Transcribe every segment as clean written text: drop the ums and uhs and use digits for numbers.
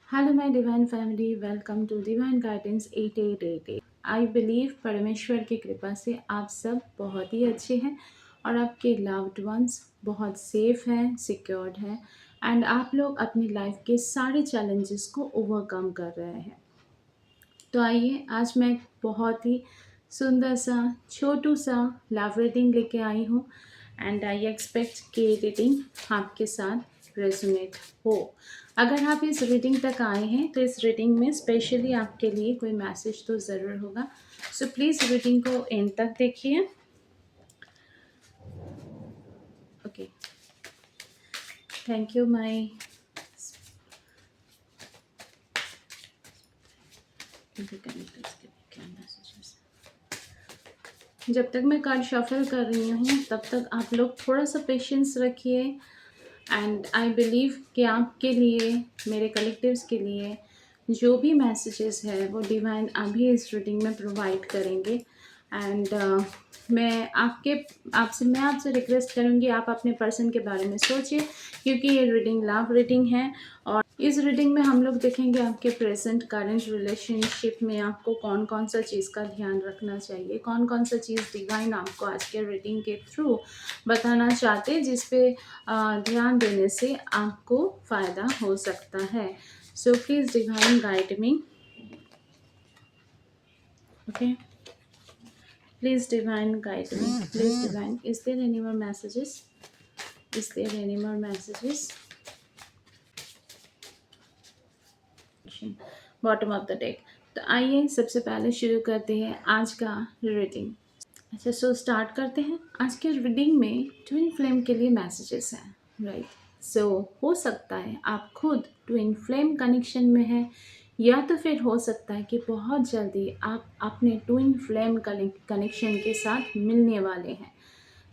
Hello my divine family, welcome to divine guidance 8888। I believe परमेश्वर की कृपा से आप सब बहुत ही अच्छे हैं और आपके लव्ड वंस बहुत सेफ हैं, सिक्योर्ड हैं एंड आप लोग अपनी लाइफ के सारे चैलेंजेस को ओवरकम कर रहे हैं। तो आइए, आज मैं एक बहुत ही सुंदर सा छोटू सा लव रीडिंग लेके आई हूँ एंड आई एक्सपेक्ट कि रीडिंग आपके साथ रेजोनेट हो। अगर आप इस रीडिंग तक आए हैं तो इस रीडिंग में स्पेशली आपके लिए कोई मैसेज तो ज़रूर होगा। सो प्लीज़ रीडिंग को एंड तक देखिए। ओके, थैंक यू माई जब तक मैं कार्ड शफल कर रही हूँ तब तक आप लोग थोड़ा सा पेशेंस रखिए एंड आई बिलीव कि आपके लिए, मेरे कलेक्टिव्स के लिए जो भी मैसेजेस है वो डिवाइन अभी इस रीडिंग में प्रोवाइड करेंगे। एंड मैं आपसे रिक्वेस्ट करूँगी, आप अपने पर्सन के बारे में सोचिए क्योंकि ये रीडिंग लव रीडिंग है और इस रीडिंग में हम लोग देखेंगे आपके प्रेजेंट करंट रिलेशनशिप में आपको कौन कौन सा चीज़ का ध्यान रखना चाहिए, कौन कौन सा चीज़ डिवाइन आपको आज के रीडिंग के थ्रू बताना चाहते हैं जिस पे ध्यान देने से आपको फ़ायदा हो सकता है। So please divine guide me. Okay, please divine guide me, please divine, is there any more messages, is there any more messages? Bottom of the deck. तो आइए सबसे पहले शुरू करते हैं आज का रीडिंग। अच्छा, सो स्टार्ट करते हैं। आज के रीडिंग में ट्विन फ्लेम के लिए मैसेजेस हैं, राइट? सो हो सकता है आप खुद ट्विन फ्लेम कनेक्शन में हैं या तो फिर हो सकता है कि बहुत जल्दी आप अपने ट्विन फ्लेम कनेक्शन के साथ मिलने वाले हैं।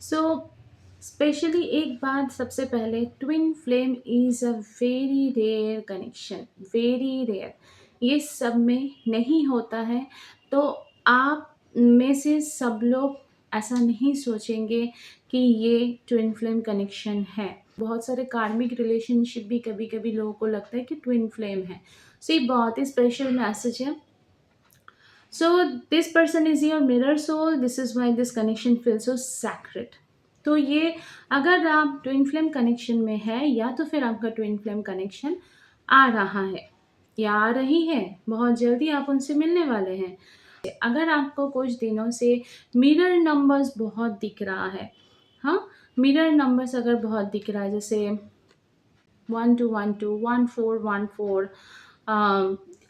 सो स्पेशली एक बात सबसे पहले, twin flame is a very rare connection, very rare. ये सब में नहीं होता है। तो आप में से सब लोग ऐसा नहीं सोचेंगे कि ये ट्विन फ्लेम कनेक्शन है। बहुत सारे कार्मिक रिलेशनशिप भी कभी कभी लोगों को लगता है कि ट्विन फ्लेम है। सो ये बहुत ही स्पेशल मैसेज है। So this person is your mirror soul. This is why this connection feels so sacred. तो ये अगर आप ट्विन फ्लेम कनेक्शन में है या तो फिर आपका ट्विन फ्लेम कनेक्शन आ रहा है या आ रही है, बहुत जल्दी आप उनसे मिलने वाले हैं। अगर आपको कुछ दिनों से मिरर नंबर्स बहुत दिख रहा है, हाँ, मिरर नंबर्स अगर बहुत दिख रहा है जैसे 1212, 1414,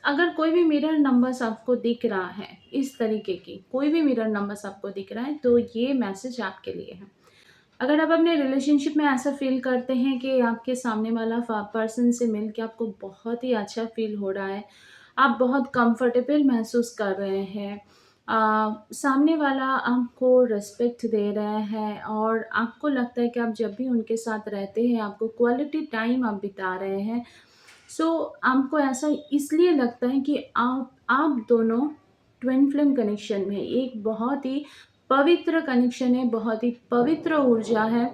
अगर कोई भी मिरर नंबर्स आपको दिख रहा है, इस तरीके की कोई भी मिरर नंबर्स आपको दिख रहा है तो ये मैसेज आपके लिए है। अगर आप अपने रिलेशनशिप में ऐसा फील करते हैं कि आपके सामने वाला पर्सन से मिल के आपको बहुत ही अच्छा फील हो रहा है, आप बहुत कंफर्टेबल महसूस कर रहे हैं, सामने वाला आपको रिस्पेक्ट दे रहा है और आपको लगता है कि आप जब भी उनके साथ रहते हैं आपको क्वालिटी टाइम आप बिता रहे हैं। सो आपको ऐसा इसलिए लगता है कि आप दोनों ट्विन फ्लेम कनेक्शन में, एक बहुत ही पवित्र कनेक्शन है, बहुत ही पवित्र ऊर्जा है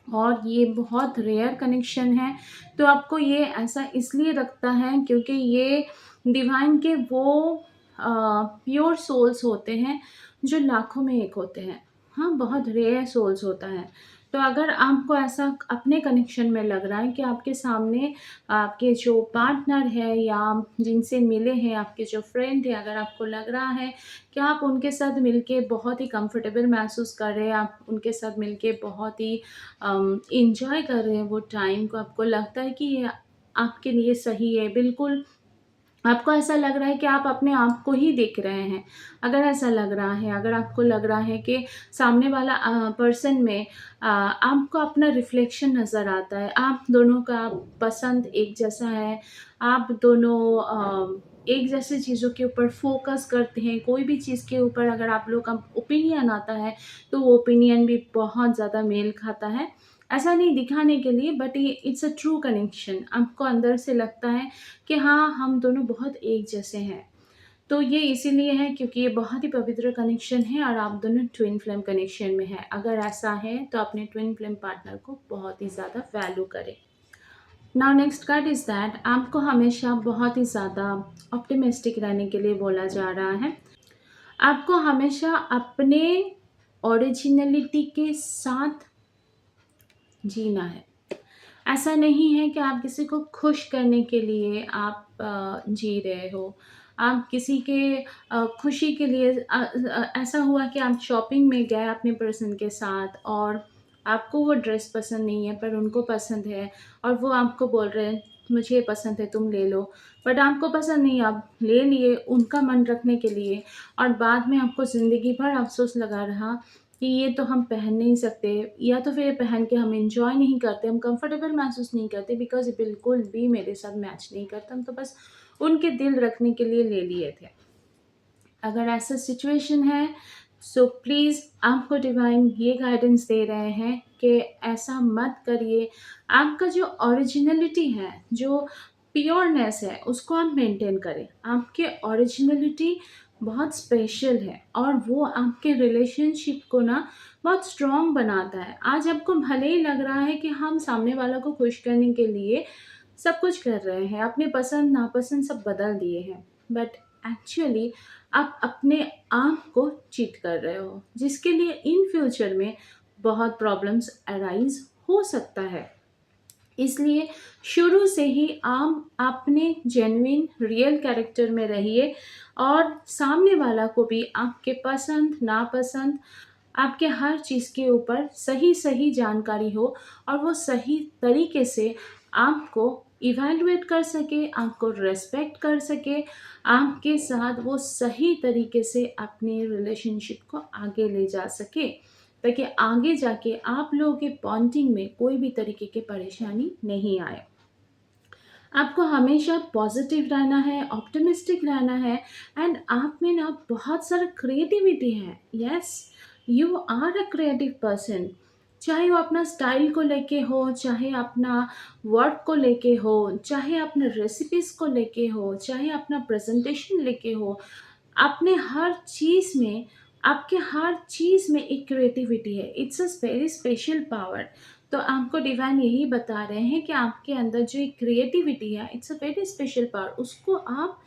और ये बहुत रेयर कनेक्शन है। तो आपको ये ऐसा इसलिए लगता है क्योंकि ये डिवाइन के वो प्योर सोल्स होते हैं जो लाखों में एक होते हैं। हाँ, बहुत रेयर सोल्स होता है। तो अगर आपको ऐसा अपने कनेक्शन में लग रहा है कि आपके सामने आपके जो पार्टनर है या जिनसे मिले हैं, आपके जो फ्रेंड है, अगर आपको लग रहा है कि आप उनके साथ मिलके बहुत ही कंफर्टेबल महसूस कर रहे हैं, आप उनके साथ मिलके बहुत ही इंजॉय कर रहे हैं वो टाइम को, आपको लगता है कि ये आपके लिए सही है, बिल्कुल आपको ऐसा लग रहा है कि आप अपने आप को ही देख रहे हैं। अगर ऐसा लग रहा है, अगर आपको लग रहा है कि सामने वाला पर्सन में आपको अपना रिफ्लेक्शन नज़र आता है, आप दोनों का पसंद एक जैसा है, आप दोनों एक जैसे चीज़ों के ऊपर फोकस करते हैं, कोई भी चीज़ के ऊपर अगर आप लोग का ओपिनियन आता है तो वो ओपिनियन भी बहुत ज़्यादा मेल खाता है। ऐसा नहीं दिखाने के लिए, बट ये इट्स अ ट्रू कनेक्शन। आपको अंदर से लगता है कि हाँ, हम दोनों बहुत एक जैसे हैं। तो ये इसीलिए है क्योंकि ये बहुत ही पवित्र कनेक्शन है और आप दोनों ट्विन फ्लेम कनेक्शन में हैं। अगर ऐसा है तो अपने ट्विन फ्लेम पार्टनर को बहुत ही ज़्यादा वैल्यू करें। Now next card is that आपको हमेशा बहुत ही ज़्यादा ऑप्टिमिस्टिक रहने के लिए बोला जा रहा है। आपको हमेशा अपने ओरिजिनलिटी के साथ जीना है। ऐसा नहीं है कि आप किसी को खुश करने के लिए आप जी रहे हो। आप किसी के खुशी के लिए ऐसा हुआ कि आप शॉपिंग में गए अपने पर्सन के साथ और आपको वो ड्रेस पसंद नहीं है पर उनको पसंद है और वो आपको बोल रहे हैं मुझे ये पसंद है तुम ले लो। बट आपको पसंद नहीं, आप ले लिए उनका मन रखने के लिए और बाद में आपको ज़िंदगी भर अफ़सोस लगा रहा कि ये तो हम पहन नहीं सकते, या तो फिर ये पहन के हम एंजॉय नहीं करते, हम कंफर्टेबल महसूस नहीं करते बिकॉज़ ये बिल्कुल भी मेरे साथ मैच नहीं करता, हम तो बस उनके दिल रखने के लिए ले लिए थे। अगर ऐसा सिचुएशन है सो प्लीज़ आपको डिवाइन ये गाइडेंस दे रहे हैं कि ऐसा मत करिए। आपका जो ओरिजिनलिटी है, जो प्योरनेस है, उसको आप मेंटेन करें। आपके ओरिजिनलिटी बहुत स्पेशल है और वो आपके रिलेशनशिप को ना बहुत स्ट्रॉन्ग बनाता है। आज आपको भले ही लग रहा है कि हम सामने वाला को खुश करने के लिए सब कुछ कर रहे हैं, अपने पसंद नापसंद सब बदल दिए हैं, बट एक्चुअली आप अपने आप को चीट कर रहे हो, जिसके लिए इन फ्यूचर में बहुत प्रॉब्लम्स अराइज हो सकता है। इसलिए शुरू से ही आप अपने जेन्युइन रियल कैरेक्टर में रहिए और सामने वाला को भी आपके पसंद नापसंद, आपके हर चीज़ के ऊपर सही सही जानकारी हो और वो सही तरीके से आपको इवैल्यूएट कर सके, आपको रेस्पेक्ट कर सके, आपके साथ वो सही तरीके से अपने रिलेशनशिप को आगे ले जा सके, ताकि आगे जाके आप लोगों के बॉन्डिंग में कोई भी तरीके की परेशानी नहीं आए। आपको हमेशा पॉजिटिव रहना है, ऑप्टिमिस्टिक रहना है एंड आप में ना बहुत सारा क्रिएटिविटी है। Yes, you are a creative person. चाहे वो अपना स्टाइल को लेके हो, चाहे अपना वर्क को लेके हो, चाहे अपने रेसिपीज़ को लेके हो, चाहे अपना प्रेजेंटेशन लेके हो, अपने हर चीज़ में, आपके हर चीज़ में एक क्रिएटिविटी है। It's a very special power. तो आपको डिवाइन यही बता रहे हैं कि आपके अंदर जो एक क्रिएटिविटी है, it's a very special power. उसको आप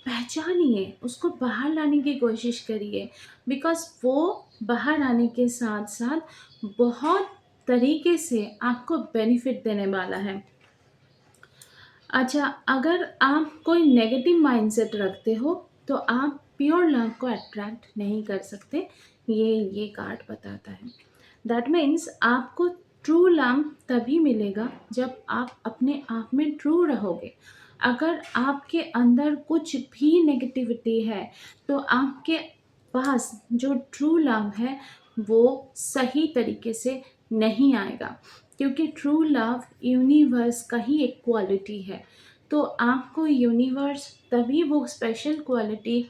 पहचानिए, उसको बाहर लाने की कोशिश करिए बिकॉज़ वो बाहर आने के साथ-साथ बहुत तरीके से आपको बेनिफिट देने वाला है। अच्छा, अगर आप कोई नेगेटिव माइंडसेट रखते हो, तो आप प्योर लव को अट्रैक्ट नहीं कर सकते, ये कार्ड बताता है। दैट मीन्स आपको ट्रू लव तभी मिलेगा जब आप अपने आप में ट्रू रहोगे। अगर आपके अंदर कुछ भी नेगेटिविटी है, तो आपके पास जो ट्रू लव है, वो सही तरीके से नहीं आएगा, क्योंकि ट्रू लव यूनिवर्स का ही एक क्वालिटी है। तो आपको यूनिवर्स तभी वो स्पेशल क्वालिटी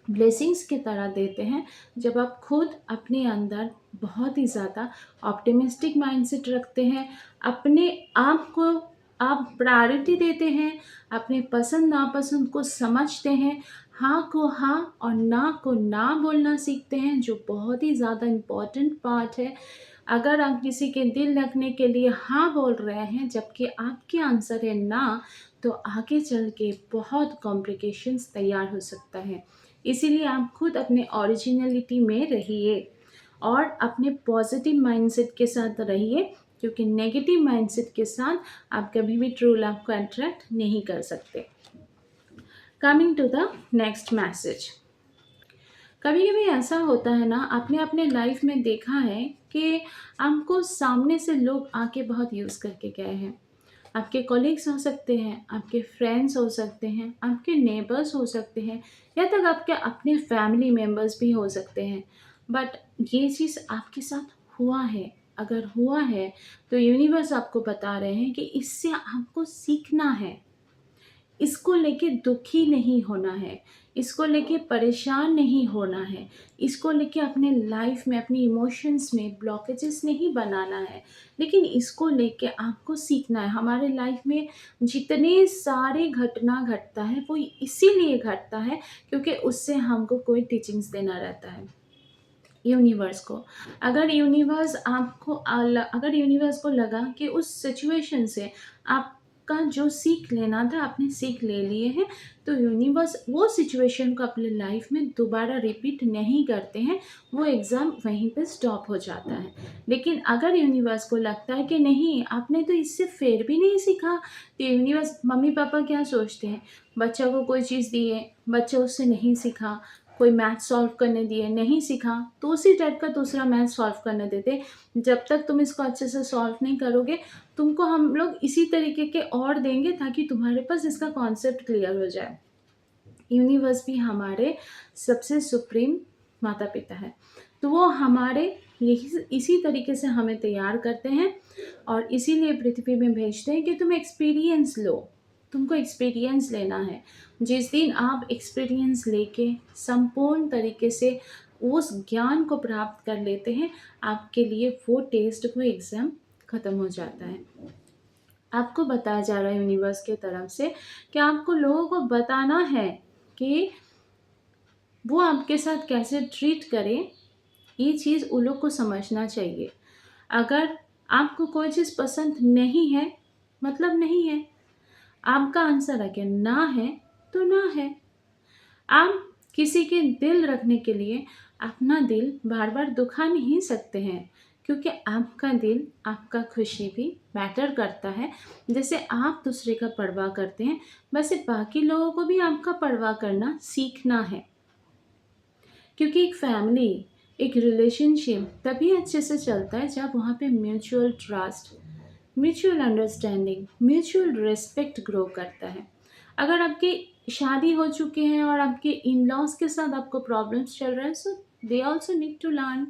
ब्लेसिंग्स की तरह देते हैं जब आप खुद अपने अंदर बहुत ही ज़्यादा ऑप्टिमिस्टिक माइंडसेट रखते हैं, अपने आप को आप प्रायोरिटी देते हैं, अपने पसंद नापसंद को समझते हैं, हाँ को हाँ और ना को ना बोलना सीखते हैं, जो बहुत ही ज़्यादा इम्पॉर्टेंट पार्ट है। अगर आप किसी के दिल रखने के लिए हाँ बोल रहे हैं जबकि आपके आंसर है ना, तो आगे चल के बहुत कॉम्प्लिकेशंस तैयार हो सकता है। इसीलिए आप खुद अपने ओरिजिनलिटी में रहिए और अपने पॉजिटिव माइंडसेट के साथ रहिए, क्योंकि नेगेटिव माइंडसेट के साथ आप कभी भी ट्रू लव को अट्रैक्ट नहीं कर सकते। Coming to the next message. कभी कभी ऐसा होता है ना, आपने अपने लाइफ में देखा है कि आपको सामने से लोग आके बहुत यूज़ करके गए हैं। आपके कॉलीग्स हो सकते हैं, आपके फ्रेंड्स हो सकते हैं, आपके नेबर्स हो सकते हैं, या तक आपके अपने फैमिली मेम्बर्स भी हो सकते हैं। बट ये चीज़ आपके साथ हुआ है, अगर हुआ है तो यूनिवर्स आपको बता रहे हैं कि इससे आपको सीखना है। इसको लेके दुखी नहीं होना है, इसको लेके परेशान नहीं होना है, इसको लेके अपने लाइफ में, अपनी इमोशंस में ब्लॉकेजेस नहीं बनाना है, लेकिन इसको लेके आपको सीखना है। हमारे लाइफ में जितने सारे घटना घटता है वो इसीलिए घटता है क्योंकि उससे हमको कोई टीचिंग्स देना रहता है यूनिवर्स को। अगर यूनिवर्स को लगा कि उस सिचुएशन से आप आपका जो सीख लेना था आपने सीख ले लिए हैं, तो यूनिवर्स वो सिचुएशन को अपने लाइफ में दोबारा रिपीट नहीं करते हैं, वो एग्ज़ाम वहीं पे स्टॉप हो जाता है। लेकिन अगर यूनिवर्स को लगता है कि नहीं आपने तो इससे फिर भी नहीं सीखा, तो यूनिवर्स मम्मी पापा क्या सोचते हैं, बच्चा को कोई चीज़ दी है, बच्चा उससे नहीं सीखा, कोई मैथ सॉल्व करने दिए नहीं सीखा, तो उसी टाइप का दूसरा मैथ सॉल्व करने देते। जब तक तुम इसको अच्छे से सॉल्व नहीं करोगे, तुमको हम लोग इसी तरीके के और देंगे ताकि तुम्हारे पास इसका कॉन्सेप्ट क्लियर हो जाए। यूनिवर्स भी हमारे सबसे सुप्रीम माता पिता है, तो वो हमारे यही इसी तरीके से हमें तैयार करते हैं और इसीलिए पृथ्वी में भेजते हैं कि तुम एक्सपीरियंस लो, तुमको एक्सपीरियंस लेना है। जिस दिन आप एक्सपीरियंस लेके संपूर्ण तरीके से उस ज्ञान को प्राप्त कर लेते हैं, आपके लिए वो टेस्ट वो एग्ज़ाम ख़त्म हो जाता है। आपको बताया जा रहा है यूनिवर्स के तरफ से कि आपको लोगों को बताना है कि वो आपके साथ कैसे ट्रीट करें, ये चीज़ उन लोग को समझना चाहिए। अगर आपको कोई चीज़ पसंद नहीं है, मतलब नहीं है। आपका आंसर अगर ना है, तो ना है। आप किसी के दिल रखने के लिए अपना दिल बार-बार दुखा नहीं सकते हैं, क्योंकि आपका दिल, आपका खुशी भी मैटर करता है। जैसे आप दूसरे का परवाह करते हैं, वैसे बाकी लोगों को भी आपका परवाह करना सीखना है। क्योंकि एक फैमिली, एक रिलेशनशिप तभी अच्छे से चलता है जब वहाँ पे mutual trust, mutual understanding, mutual respect grow करता है। अगर आपकी शादी हो चुके हैं और आपके इन लॉज के साथ आपको प्रॉब्लम्स चल रहे हैं, so they also need to learn.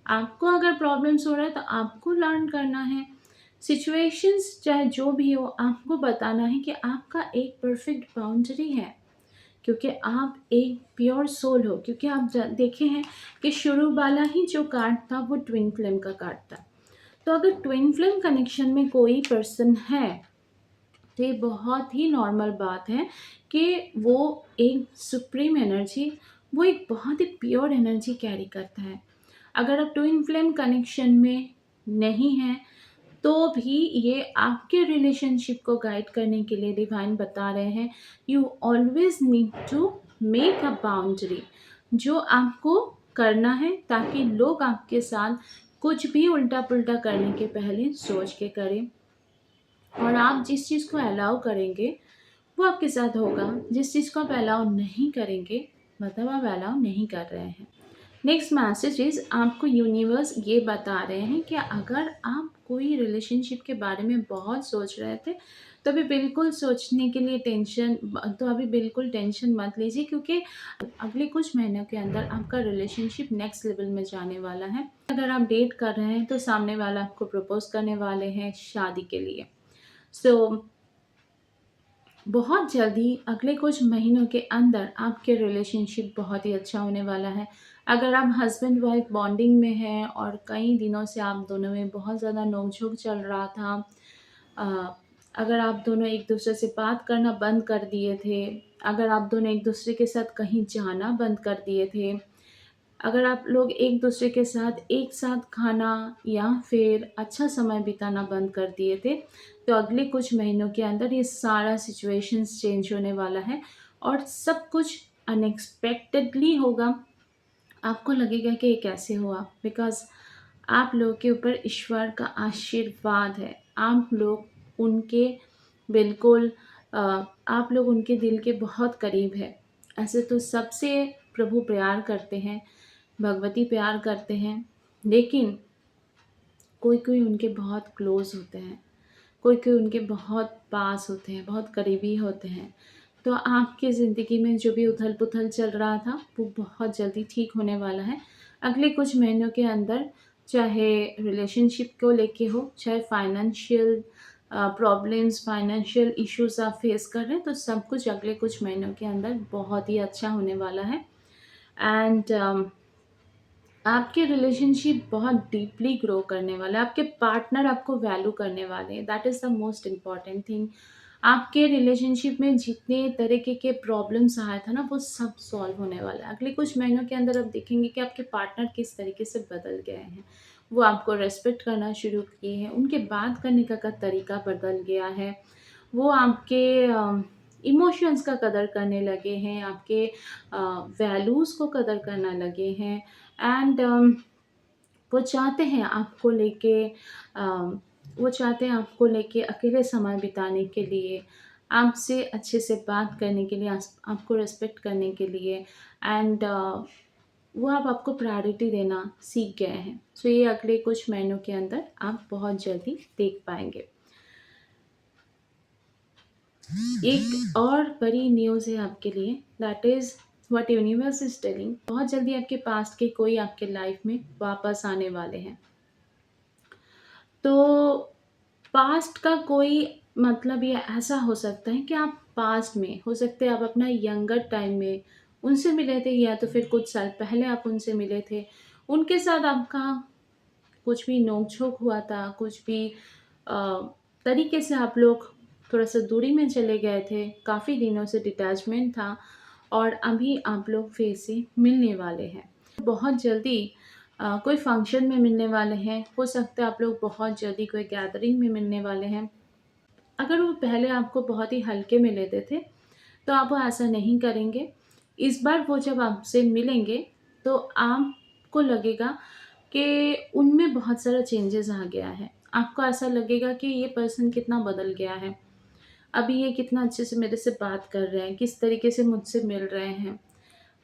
आपको अगर प्रॉब्लम्स हो रहा है तो आपको लर्न करना है। सिचुएशंस चाहे जो भी हो, आपको बताना है कि आपका एक परफेक्ट बाउंड्री है, क्योंकि आप एक प्योर सोल हो। क्योंकि आप देखे हैं कि शुरू वाला ही जो कार्ड था वो ट्विन फ्लेम का कार्ड था। तो अगर ट्विन फ्लेम कनेक्शन में कोई पर्सन है, तो ये बहुत ही नॉर्मल बात है कि वो एक सुप्रीम एनर्जी, वो एक बहुत ही प्योर एनर्जी कैरी करता है। अगर आप ट्विन फ्लेम कनेक्शन में नहीं हैं, तो भी ये आपके रिलेशनशिप को गाइड करने के लिए डिवाइन बता रहे हैं, you always need to make a boundary, जो आपको करना है ताकि लोग आपके साथ कुछ भी उल्टा पुल्टा करने के पहले सोच के करें। और आप जिस चीज़ को अलाउ करेंगे वो आपके साथ होगा, जिस चीज़ को आप अलाउ नहीं करेंगे मतलब आप अलाउ नहीं कर रहे हैं। नेक्स्ट मैसेज इज़, आपको यूनिवर्स ये बता रहे हैं कि अगर आप कोई रिलेशनशिप के बारे में बहुत सोच रहे थे, तो अभी बिल्कुल सोचने के लिए तो अभी बिल्कुल टेंशन मत लीजिए, क्योंकि अगले कुछ महीनों के अंदर आपका रिलेशनशिप नेक्स्ट लेवल में जाने वाला है। अगर आप डेट कर रहे हैं तो सामने वाला आपको प्रपोज करने वाले हैं शादी के लिए। सो बहुत जल्दी अगले कुछ महीनों के अंदर आपके रिलेशनशिप बहुत ही अच्छा होने वाला है। अगर आप हस्बैंड वाइफ बॉन्डिंग में हैं और कई दिनों से आप दोनों में बहुत ज़्यादा नोक-झोंक चल रहा था, अ, अगर आप दोनों एक दूसरे से बात करना बंद कर दिए थे, अगर आप दोनों एक दूसरे के साथ कहीं जाना बंद कर दिए थे, अगर आप लोग एक दूसरे के साथ एक साथ खाना या फिर अच्छा समय बिताना बंद कर दिए थे, तो अगले कुछ महीनों के अंदर ये सारा सिचुएशंस चेंज होने वाला है और सब कुछ अनएक्सपेक्टेडली होगा। आपको लगेगा कि ये कैसे हुआ, बिकॉज़ आप लोगों के ऊपर ईश्वर का आशीर्वाद है। आप लोग उनके बिल्कुल आप लोग उनके दिल के बहुत करीब हैं। ऐसे तो सबसे प्रभु प्यार करते हैं, भगवती प्यार करते हैं, लेकिन कोई-कोई उनके बहुत क्लोज़ होते हैं, कोई-कोई उनके बहुत पास होते हैं, बहुत करीबी होते हैं। तो आपकी ज़िंदगी में जो भी उथल-पुथल चल रहा था, वो बहुत जल्दी ठीक होने वाला है। अगले कुछ महीनों के अंदर, चाहे रिलेशनशिप को लेके हो, चाहे फाइनेंशियल प्रॉब्लम्स, फाइनेंशियल इश्यूज़ आप फेस कर रहे हैं, तो सब कुछ अगले कुछ महीनों के अंदर बहुत ही अच्छा होने वाला है। एंड आपके रिलेशनशिप बहुत डीपली ग्रो करने वाला है, आपके पार्टनर आपको वैल्यू करने वाले हैं, that is the most important thing. आपके रिलेशनशिप में जितने तरीके के प्रॉब्लम्स आया था ना, वो सब सॉल्व होने वाला है। अगले कुछ महीनों के अंदर आप देखेंगे कि आपके पार्टनर किस तरीके से बदल गए हैं। वो आपको रिस्पेक्ट करना शुरू किए हैं, उनके बात करने का तरीका बदल गया है। वो आपके इमोशंस का कदर करने लगे हैं, आपके वैल्यूज़ को कदर करना लगे हैं। एंड वो चाहते हैं आपको लेके वो चाहते हैं आपको लेके अकेले समय बिताने के लिए, आपसे अच्छे से बात करने के लिए, आपको रिस्पेक्ट करने के लिए। एंड वो अब आपको प्रायोरिटी देना सीख गए हैं। सो ये अगले कुछ महीनों के अंदर आप बहुत जल्दी देख पाएंगे। एक और बड़ी न्यूज़ है आपके लिए, that is what universe is telling. बहुत जल्दी आपके पास्ट के कोई आपके लाइफ में वापस आने वाले हैं। तो पास्ट का कोई मतलब ये ऐसा हो सकता है कि आप पास्ट में हो सकते हैं, आप अपना यंगर टाइम में उनसे मिले थे, या तो फिर कुछ साल पहले आप उनसे मिले थे। उनके साथ आपका कुछ भी नोक-झोंक हुआ था, कुछ भी अ, तरीके से आप लोग थोड़ा-सा दूरी में चले गए थे, काफ़ी दिनों से डिटैचमेंट था, और अभी आप लोग फिर से मिलने वाले हैं। बहुत जल्दी कोई फंक्शन में मिलने वाले हैं, हो सकता है आप लोग बहुत जल्दी कोई गैदरिंग में मिलने वाले हैं। अगर वो पहले आपको बहुत ही हल्के में लेते थे, तो आप वो ऐसा नहीं करेंगे। इस बार वो जब आपसे मिलेंगे, तो आपको लगेगा कि उनमें बहुत सारा चेंजेस आ गया है। आपको ऐसा लगेगा कि ये पर्सन कितना बदल गया है। अभी ये कितना अच्छे से मेरे से बात कर रहे हैं, किस तरीके से मुझसे मिल रहे हैं।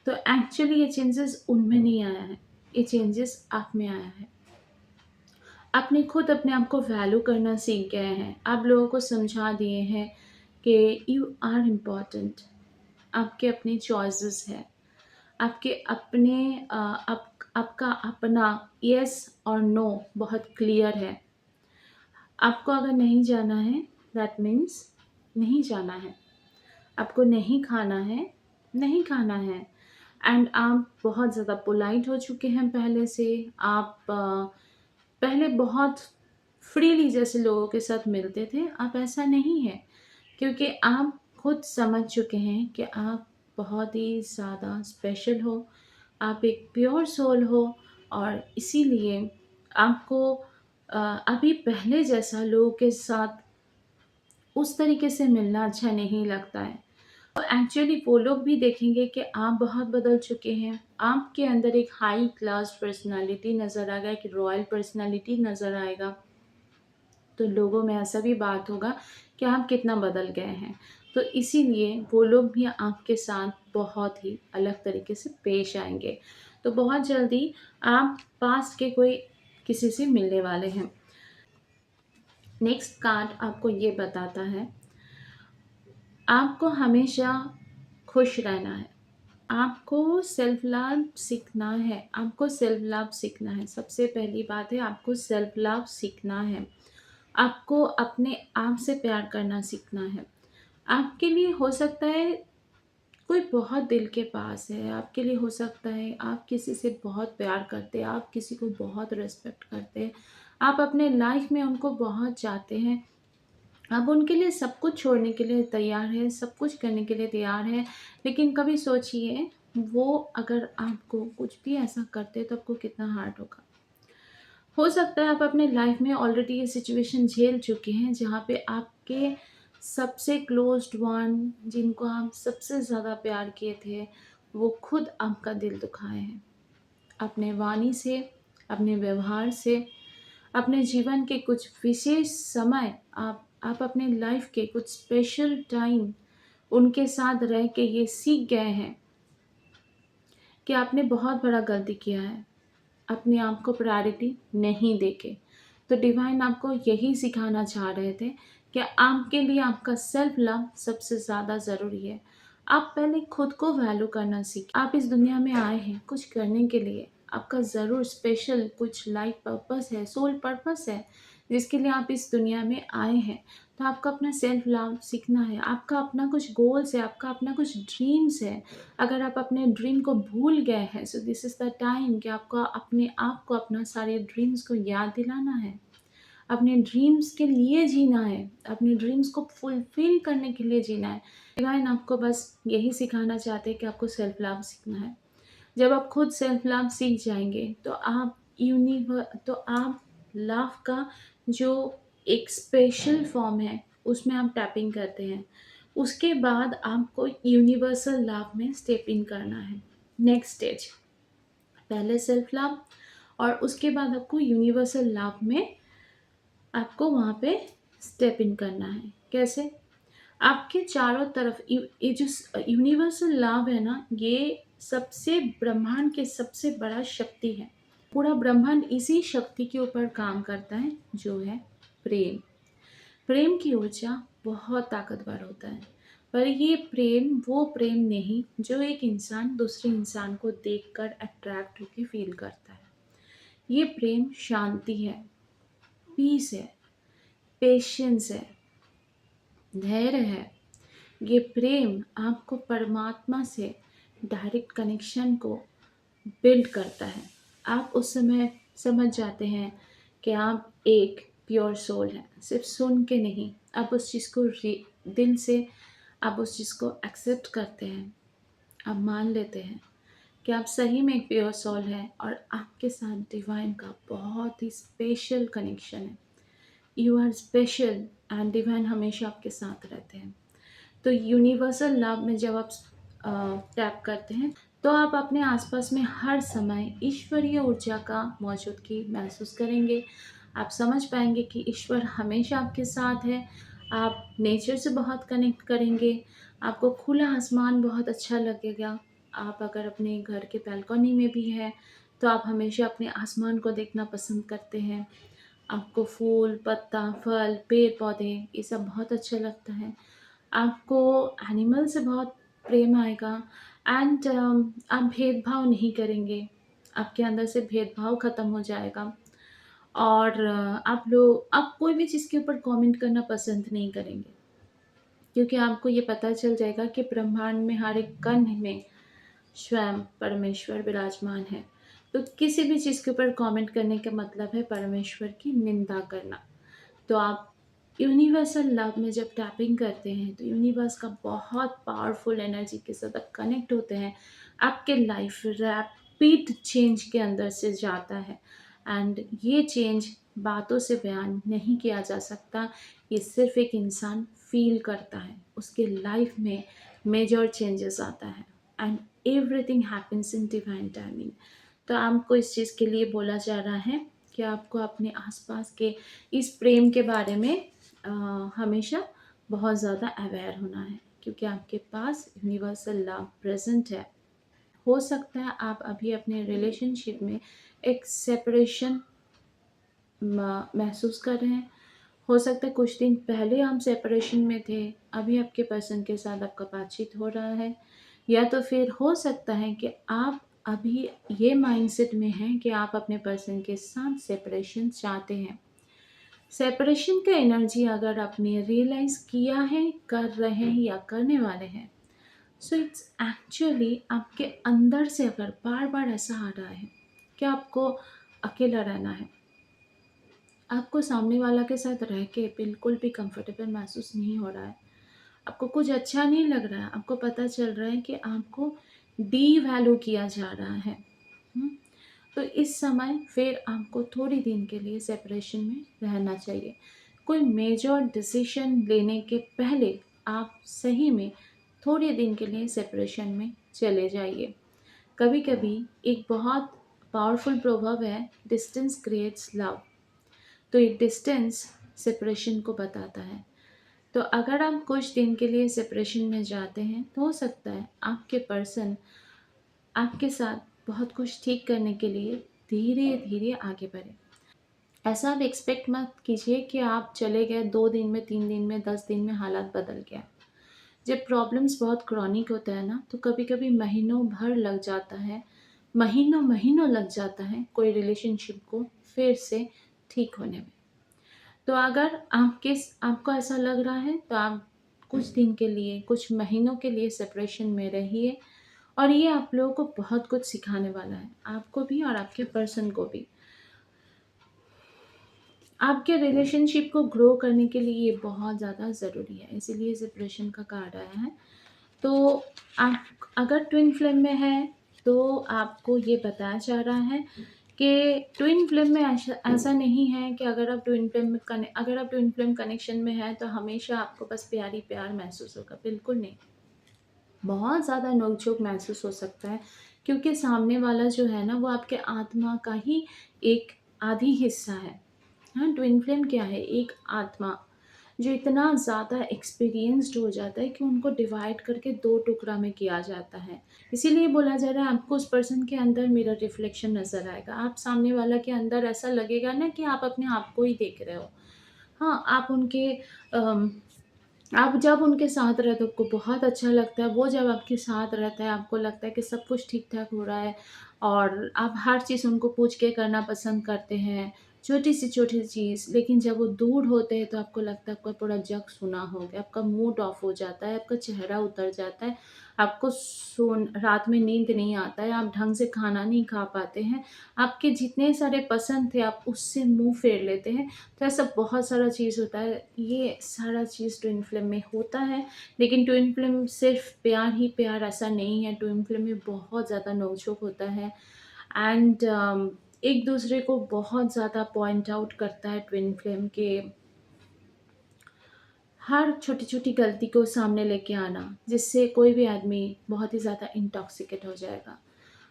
तो एक्चुअली ये चेंजेस उनमें नहीं आया है, ये चेंजेस आप में आया है। आपने खुद अपने आप को वैल्यू करना सीख गए हैं। आप लोगों को समझा दिए हैं कि यू आर इम्पोर्टेंट। आपके अपने चॉइसेस हैं। आपके अपने आपका अपना येस और नो बहुत क्लियर है। आपको अगर नहीं जाना है, दैट मीन्स नहीं जाना है। आपको नहीं खाना है, नहीं खाना है। एंड आप बहुत ज़्यादा पोलाइट हो चुके हैं पहले से। आप पहले बहुत फ्रीली जैसे लोगों के साथ मिलते थे, अब ऐसा नहीं है, क्योंकि आप खुद समझ चुके हैं कि आप बहुत ही ज़्यादा स्पेशल हो, आप एक प्योर सोल हो। और इसीलिए आपको अभी पहले जैसा लोगों के साथ उस तरीके से मिलना अच्छा नहीं लगता है। तो एक्चुअली वो लोग भी देखेंगे कि आप बहुत बदल चुके हैं। आपके अंदर एक हाई क्लास पर्सनैलिटी नज़र आ गया, एक रॉयल पर्सनैलिटी नज़र आएगा। तो लोगों में ऐसा भी बात होगा कि आप कितना बदल गए हैं। तो इसीलिए वो लोग भी आपके साथ बहुत ही अलग तरीके से पेश आएँगे। तो बहुत जल्दी आप पास्ट के कोई किसी से मिलने वाले हैं। नेक्स्ट कार्ड आपको ये बताता है, आपको हमेशा खुश रहना है। आपको सेल्फ लव सीखना है, आपको सेल्फ लव सीखना है। सबसे पहली बात है, आपको सेल्फ लव सीखना है। आपको अपने आप से प्यार करना सीखना है। आपके लिए हो सकता है कोई बहुत दिल के पास है, आपके लिए हो सकता है आप किसी से बहुत प्यार करते हैं, आप किसी को बहुत रिस्पेक्ट करते हैं, आप अपने लाइफ में उनको बहुत चाहते हैं, आप उनके लिए सब कुछ छोड़ने के लिए तैयार हैं, सब कुछ करने के लिए तैयार हैं। लेकिन कभी सोचिए, वो अगर आपको कुछ भी ऐसा करते तो आपको कितना हार्ड होगा। हो सकता है आप अपने लाइफ में ऑलरेडी ये सिचुएशन झेल चुके हैं, जहाँ पे आपके सबसे क्लोज्ड वन, जिनको आप सबसे ज़्यादा प्यार किए थे, वो खुद आपका दिल दुखाए हैं। अपने वाणी से, अपने व्यवहार से, अपने जीवन के कुछ विशेष समय, आप अपने लाइफ के कुछ स्पेशल टाइम उनके साथ रह के ये सीख गए हैं कि आपने बहुत बड़ा गलती किया है, अपने आप को प्रायोरिटी नहीं देके। तो डिवाइन आपको यही सिखाना चाह रहे थे कि आपके लिए आपका सेल्फ लव सबसे ज़्यादा ज़रूरी है। आप पहले खुद को वैल्यू करना सीखें। आप इस दुनिया में आए हैं कुछ करने के लिए। आपका ज़रूर स्पेशल कुछ लाइफ पर्पस है, सोल पर्पस है, जिसके लिए आप इस दुनिया में आए हैं। तो आपको अपना सेल्फ लव सीखना है। आपका अपना कुछ गोल्स है, आपका अपना कुछ ड्रीम्स है। अगर आप अपने ड्रीम को भूल गए हैं, so this is the time कि आपको अपने आप को अपना सारे ड्रीम्स को याद दिलाना है। अपने ड्रीम्स के लिए जीना है, अपने ड्रीम्स को फुलफ़िल करने के लिए जीना है। डिवाइन आपको बस यही सिखाना चाहते हैं कि आपको सेल्फ लव सीखना है। जब आप खुद सेल्फ लव सीख जाएँगे, तो आप लव का जो एक स्पेशल फॉर्म है, उसमें आप टैपिंग करते हैं। उसके बाद आपको यूनिवर्सल लव में स्टेप इन करना है। नेक्स्ट स्टेज, पहले सेल्फ लव और उसके बाद आपको यूनिवर्सल लव में आपको वहाँ पे स्टेप इन करना है। कैसे? आपके चारों तरफ ये जो यूनिवर्सल लव है ना, ये सबसे ब्रह्मांड के सबसे बड़ा शक्ति है। पूरा ब्रह्मांड इसी शक्ति के ऊपर काम करता है, जो है प्रेम। प्रेम की ऊर्जा बहुत ताकतवर होता है, पर ये प्रेम वो प्रेम नहीं जो एक इंसान दूसरे इंसान को देखकर अट्रैक्ट होकर फील करता है। ये प्रेम शांति है, पीस है, पेशेंस है, धैर्य है। ये प्रेम आपको परमात्मा से डायरेक्ट कनेक्शन को बिल्ड करता है। आप उस समय समझ जाते हैं कि आप एक प्योर सोल हैं। सिर्फ सुन के नहीं, आप उस चीज़ को दिल से आप उस चीज़ को एक्सेप्ट करते हैं। आप मान लेते हैं कि आप सही में एक प्योर सोल हैं और आपके साथ डिवाइन का बहुत ही स्पेशल कनेक्शन है। You are special and divine हमेशा आपके साथ रहते हैं। तो यूनिवर्सल लव में जब आप टैप करते हैं तो आप अपने आसपास में हर समय ईश्वरीय ऊर्जा का मौजूदगी महसूस करेंगे। आप समझ पाएंगे कि ईश्वर हमेशा आपके साथ है। आप नेचर से बहुत कनेक्ट करेंगे। आपको खुला आसमान बहुत अच्छा लगेगा। आप अगर अपने घर के बालकनी में भी हैं तो आप हमेशा अपने आसमान को देखना पसंद करते हैं। आपको फूल, पत्ता, फल, पेड़ पौधे ये सब बहुत अच्छा लगता है। आपको एनिमल से बहुत प्रेम आएगा एंड आप भेदभाव नहीं करेंगे। आपके अंदर से भेदभाव ख़त्म हो जाएगा और आप कोई भी चीज़ के ऊपर कमेंट करना पसंद नहीं करेंगे, क्योंकि आपको ये पता चल जाएगा कि ब्रह्मांड में हर एक कण में स्वयं परमेश्वर विराजमान है। तो किसी भी चीज़ के ऊपर कमेंट करने का मतलब है परमेश्वर की निंदा करना। तो आप यूनिवर्सल लव में जब टैपिंग करते हैं तो यूनिवर्स का बहुत पावरफुल एनर्जी के साथ आप कनेक्ट होते हैं। आपके लाइफ रैपिड चेंज के अंदर से जाता है एंड ये चेंज बातों से बयान नहीं किया जा सकता। ये सिर्फ एक इंसान फील करता है, उसके लाइफ में मेजर चेंजेस आता है and everything happens in divine timing. तो आपको इस चीज़ के लिए बोला जा रहा है कि आपको अपने आसपास के इस प्रेम के बारे में हमेशा बहुत ज़्यादा अवेयर होना है, क्योंकि आपके पास यूनिवर्सल लव प्रेजेंट है। हो सकता है आप अभी अपने रिलेशनशिप में एक सेपरेशन महसूस कर रहे हैं। हो सकता है कुछ दिन पहले हम सेपरेशन में थे, अभी आपके पर्सन के साथ आपका बातचीत हो रहा है, या तो फिर हो सकता है कि आप अभी ये माइंडसेट में हैं कि आप अपने पर्सन के साथ सेपरेशन चाहते हैं। सेपरेशन का एनर्जी अगर आपने रियलाइज़ किया है, कर रहे हैं या करने वाले हैं, सो इट्स एक्चुअली आपके अंदर से अगर बार बार ऐसा आ रहा है कि आपको अकेला रहना है, आपको सामने वाला के साथ रह के बिल्कुल भी कंफर्टेबल महसूस नहीं हो रहा है, आपको कुछ अच्छा नहीं लग रहा है, आपको पता चल रहा है कि आपको डी वैल्यू किया जा रहा है, हम्म, तो इस समय फिर आपको थोड़ी दिन के लिए सेपरेशन में रहना चाहिए। कोई मेजर डिसीजन लेने के पहले आप सही में थोड़े दिन के लिए सेपरेशन में चले जाइए। कभी कभी एक बहुत पावरफुल प्रोवर्ब है, डिस्टेंस क्रिएट्स लव। तो ये डिस्टेंस सेपरेशन को बताता है। तो अगर आप कुछ दिन के लिए सेपरेशन में जाते हैं तो हो सकता है आपके पर्सन आपके साथ बहुत कुछ ठीक करने के लिए धीरे धीरे आगे बढ़े। ऐसा आप एक्सपेक्ट मत कीजिए कि आप चले गए 2 दिन में, 3 दिन में, 10 दिन में हालात बदल गया। जब प्रॉब्लम्स बहुत क्रॉनिक होता है ना, तो कभी कभी महीनों भर लग जाता है, महीनों महीनों लग जाता है कोई रिलेशनशिप को फिर से ठीक होने में। तो अगर आपको ऐसा लग रहा है तो आप कुछ दिन के लिए, कुछ महीनों के लिए सेपरेशन में रहिए और ये आप लोगों को बहुत कुछ सिखाने वाला है, आपको भी और आपके पर्सन को भी। आपके रिलेशनशिप को ग्रो करने के लिए ये बहुत ज़्यादा ज़रूरी है, इसीलिए सेपरेशन का कार्ड आया है। तो आप अगर ट्विन फ्लेम में है तो आपको ये बताया जा रहा है कि ट्विन फ्लेम में ऐसा ऐसा नहीं है कि अगर आप ट्विन फ्लेम कनेक्शन में हैं तो हमेशा आपको बस प्यार ही प्यार महसूस होगा, बिल्कुल नहीं। बहुत ज़्यादा नोक-झोंक महसूस हो सकता है, क्योंकि सामने वाला जो है ना वो आपके आत्मा का ही एक आधी हिस्सा है। हाँ, ट्विन फ्लेम क्या है? एक आत्मा जो इतना ज़्यादा एक्सपीरियंस्ड हो जाता है कि उनको डिवाइड करके 2 टुकड़ा में किया जाता है। इसीलिए बोला जा रहा है आपको उस पर्सन के अंदर मिरर रिफ्लेक्शन नज़र आएगा। आप सामने वाला के अंदर ऐसा लगेगा ना कि आप अपने आप को ही देख रहे हो। हाँ, अम आप जब उनके साथ रहते हो आपको बहुत अच्छा लगता है, वो जब आपके साथ रहता है आपको लगता है कि सब कुछ ठीक-ठाक हो रहा है और आप हर चीज़ उनको पूछ के करना पसंद करते हैं, छोटी से छोटी चीज़। लेकिन जब वो दूर होते हैं तो आपको लगता है आपका पूरा जग सूना हो गया, आपका मूड ऑफ हो जाता है, आपका चेहरा उतर जाता है, आपको रात में नींद नहीं आता है, आप ढंग से खाना नहीं खा पाते हैं, आपके जितने सारे पसंद थे आप उससे मुँह फेर लेते हैं। तो ऐसा बहुत सारा चीज़ होता है, ये सारा चीज़ ट्विन फ्लेम में होता है, लेकिन ट्विन फ्लेम सिर्फ़ प्यार ही प्यार ऐसा नहीं है, ट्विन फ्लेम में बहुत ज़्यादा नोक-झोंक होता है एंड एक-दूसरे को बहुत ज़्यादा पॉइंट आउट करता है ट्विन फ्लेम के हर छोटी-छोटी गलती को सामने लेके आना, जिससे कोई भी आदमी बहुत ही ज़्यादा इंटॉक्सिकेट हो जाएगा।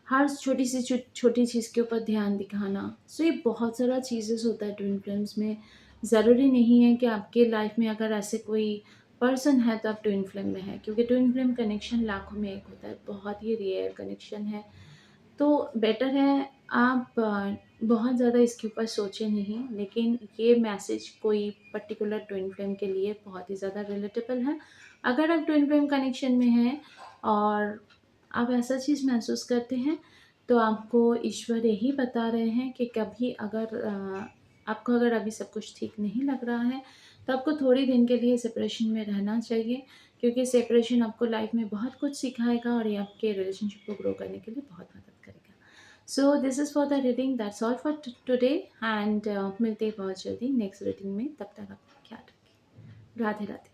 हर छोटी सी छोटी चीज़ के ऊपर ध्यान दिखाना। सो ये बहुत सारा चीज़ेज़ होता है ट्विन फ्लेम्स में। ज़रूरी नहीं है कि आपके लाइफ़ में अगर ऐसे कोई पर्सन है तो आप ट्विन फ्लेम में हैं, क्योंकि ट्विन फ्लेम कनेक्शन लाखों में एक होता है, बहुत ही रेयर कनेक्शन है। तो बेटर है आप बहुत ज़्यादा इसके ऊपर सोचें नहीं, लेकिन ये मैसेज कोई पर्टिकुलर ट्विन फ्लेम के लिए बहुत ही ज़्यादा रिलेटेबल है। अगर आप ट्विन फ्लेम कनेक्शन में हैं और आप ऐसा चीज़ महसूस करते हैं, तो आपको ईश्वर यही बता रहे हैं कि कभी अगर आपको अगर अभी सब कुछ ठीक नहीं लग रहा है, तो आपको थोड़ी दिन के लिए सेपरेशन में रहना चाहिए, क्योंकि सेपरेशन आपको लाइफ में बहुत कुछ सिखाएगा और ये आपके रिलेशनशिप को ग्रो करने के लिए बहुत मदद करेगा। So this is for the reading, that's all for today and मिलते हैं बहुत जल्दी नेक्स्ट रीडिंग में। तब तक अपना ख्याल रखिए। राधे राधे।